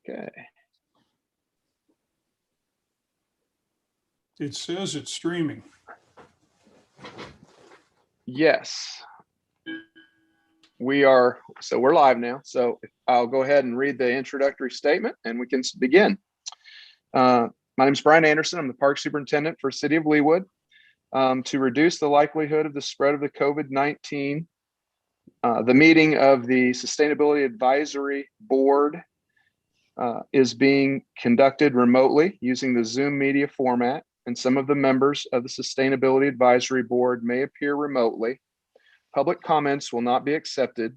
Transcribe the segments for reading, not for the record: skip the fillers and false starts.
Okay. It says it's streaming. Yes. We're live now. So I'll go ahead and read the introductory statement and we can begin. My name is Brian Anderson. I'm the Park Superintendent for City of Leawood. To reduce the likelihood of the spread of the COVID-19, the meeting of the Sustainability Advisory Board is being conducted remotely using the Zoom media format, and some of the members of the Sustainability Advisory Board may appear remotely. Public comments will not be accepted.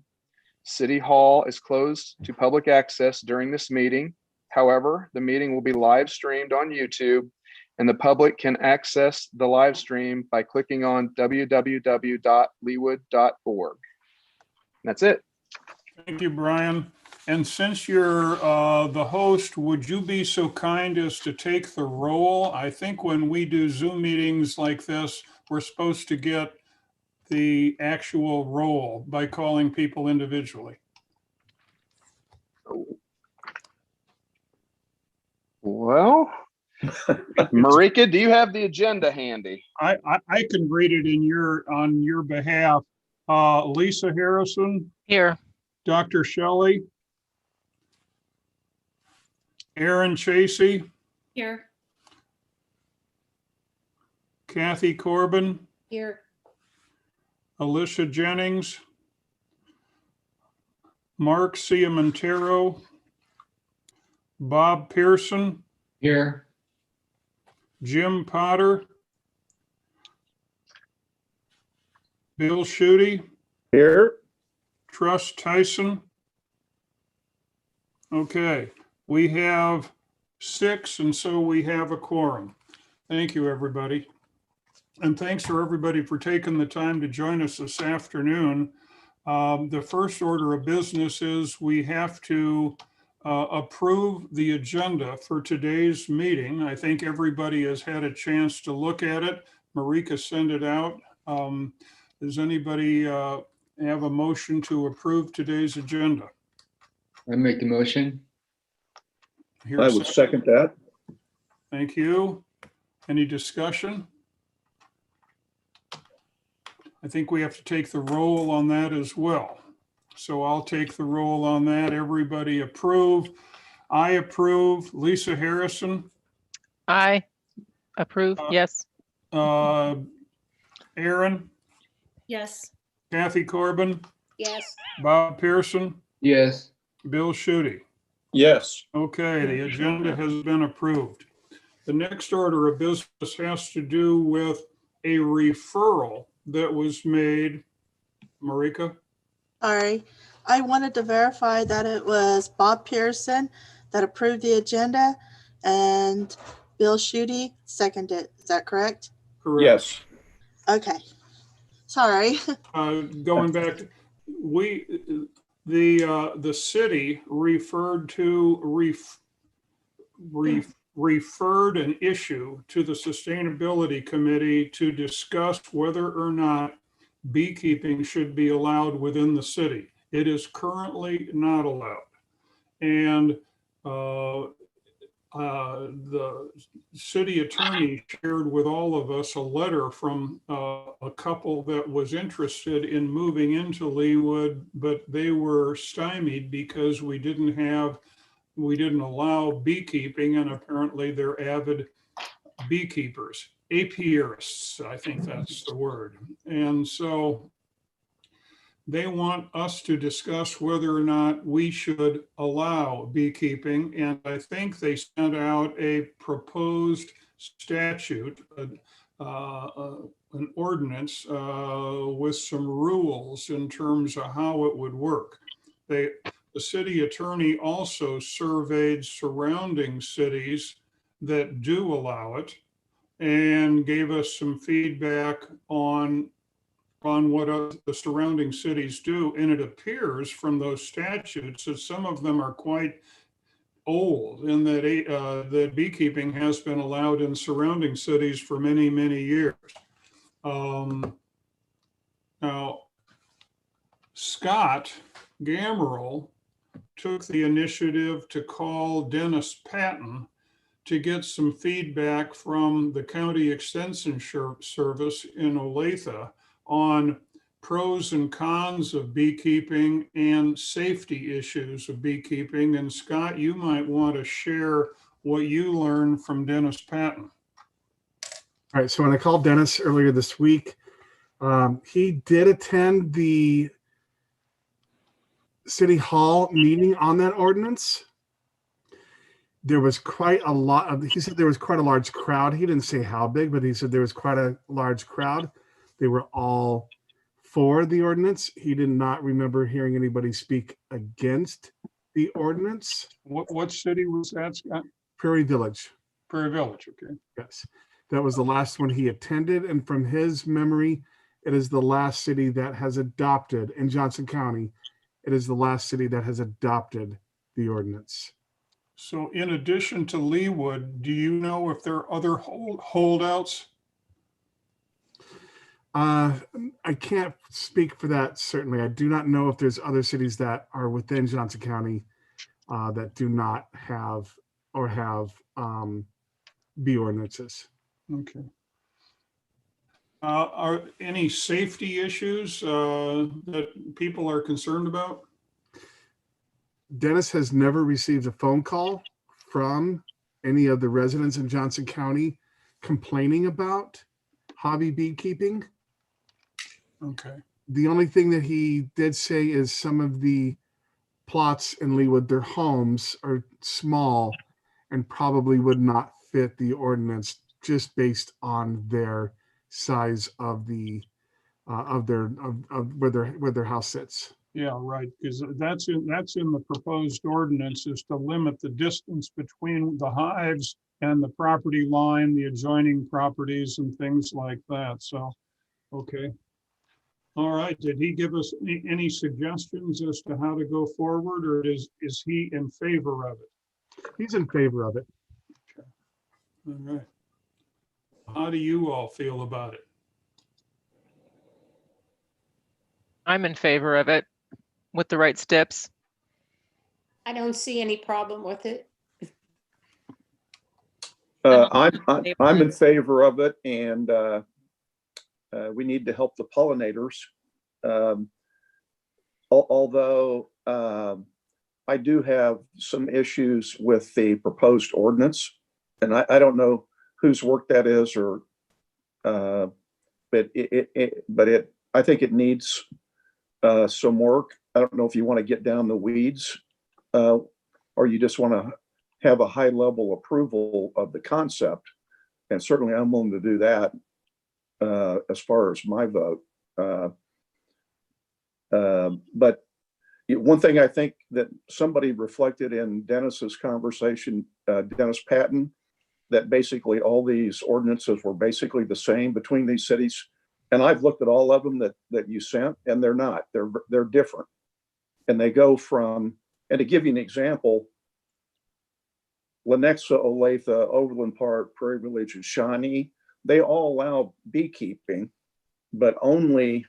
City Hall is closed to public access during this meeting. However, the meeting will be live streamed on YouTube, and the public can access the live stream by clicking on www.leawood.org. That's it. Thank you, Brian. And since you're the host, would you be so kind as to take the roll? I think when we do Zoom meetings like this, we're supposed to get the actual roll by calling people individually. Well, Marika, do you have the agenda handy? I can read it on your behalf. Lisa Harrison. Here. Dr. Shelley. Aaron Chasey. Here. Kathy Corbin. Here. Alicia Jennings. Mark Ciamontero. Bob Pearson. Here. Jim Potter. Bill Schutte. Here. Truss Tyson. Okay, we have 6, and so we have a quorum. Thank you, everybody. And thanks for everybody for taking the time to join us this afternoon. The first order of business is we have to approve the agenda for today's meeting. I think everybody has had a chance to look at it. Marika sent it out. Does anybody have a motion to approve today's agenda? I make the motion. Here's I would second that. Thank you. Any discussion? I think we have to take the roll on that as well. So I'll take the roll on that. Everybody approve. I approve. Lisa Harrison. I approve. Yes. Aaron. Yes. Kathy Corbin. Yes. Bob Pearson. Yes. Bill Schutte. Yes. Okay, the agenda has been approved. The next order of business has to do with a referral that was made. Marika? Sorry, I wanted to verify that it was Bob Pearson that approved the agenda and Bill Schutte seconded. Is that correct? Correct. Yes. Okay. Sorry. Going back, the city referred an issue to the Sustainability Committee to discuss whether or not beekeeping should be allowed within the city. It is currently not allowed. And the city attorney shared with all of us a letter from a couple that was interested in moving into Leawood, but they were stymied because we didn't allow beekeeping, and apparently they're avid beekeepers, apiarists, I think that's the word. And so they want us to discuss whether or not we should allow beekeeping. And I think they sent out a proposed statute, an ordinance with some rules in terms of how it would work. The city attorney also surveyed surrounding cities that do allow it and gave us some feedback on what the surrounding cities do. And it appears from those statutes that some of them are quite old, and that beekeeping has been allowed in surrounding cities for many, many years. Now, Scott Gammerl took the initiative to call Dennis Patton to get some feedback from the County Extension Service in Olathe on pros and cons of beekeeping and safety issues of beekeeping. And Scott, you might want to share what you learned from Dennis Patton. All right, so when I called Dennis earlier this week, he did attend the City Hall meeting on that ordinance. There was quite a lot of, he said there was quite a large crowd. He didn't say how big, but he said there was quite a large crowd. They were all for the ordinance. He did not remember hearing anybody speak against the ordinance. What city was that, Scott? Prairie Village. Prairie Village, okay. Yes. That was the last one he attended. And from his memory, it is the last city that has adopted, in Johnson County, it is the last city that has adopted the ordinance. So in addition to Leewood, do you know if there are other holdouts? I can't speak for that, certainly. I do not know if there's other cities that are within Johnson County that do not have or have bee ordinances. Okay. Are any safety issues that people are concerned about? Dennis has never received a phone call from any of the residents in Johnson County complaining about hobby beekeeping. Okay. The only thing that he did say is some of the plots in Leewood, their homes are small and probably would not fit the ordinance just based on their size of the of where their house sits. Yeah, right. Because that's in the proposed ordinance, is to limit the distance between the hives and the property line, the adjoining properties and things like that. So, okay. All right. Did he give us any suggestions as to how to go forward, or is he in favor of it? He's in favor of it. All right. How do you all feel about it? I'm in favor of it with the right steps. I don't see any problem with it. I'm in favor of it, and we need to help the pollinators. Although I do have some issues with the proposed ordinance, and I don't know whose work that is, or but I think it needs some work. I don't know if you want to get down the weeds, or you just want to have a high level approval of the concept. And certainly I'm willing to do that as far as my vote. But one thing I think that somebody reflected in Dennis's conversation, Dennis Patton, that basically all these ordinances were basically the same between these cities. And I've looked at all of them that you sent, and they're not. They're different. And they go from, and to give you an example, Lenexa, Olathe, Overland Park, Prairie Village, and Shawnee, they all allow beekeeping, but only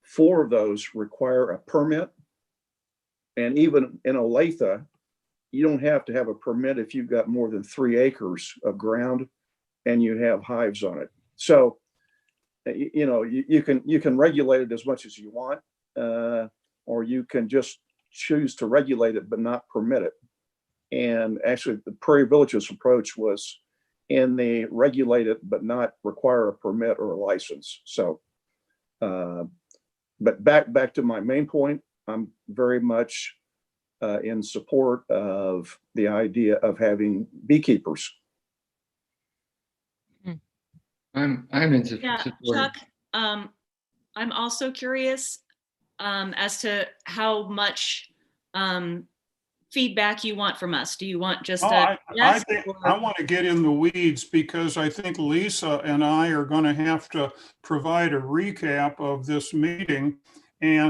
4 of those require a permit. And even in Olathe, you don't have to have a permit if you've got more than 3 acres of ground and you have hives on it. So, you know, you can regulate it as much as you want, or you can just choose to regulate it but not permit it. And actually, the Prairie Village's approach was in the regulate it but not require a permit or a license. So, but back to my main point, I'm very much in support of the idea of having beekeepers. I'm in support. Yeah, Chuck, I'm also curious as to how much feedback you want from us. Do you want just I yes, think or- I want to get in the weeds, because I think Lisa and I are going to have to provide a recap of this meeting. And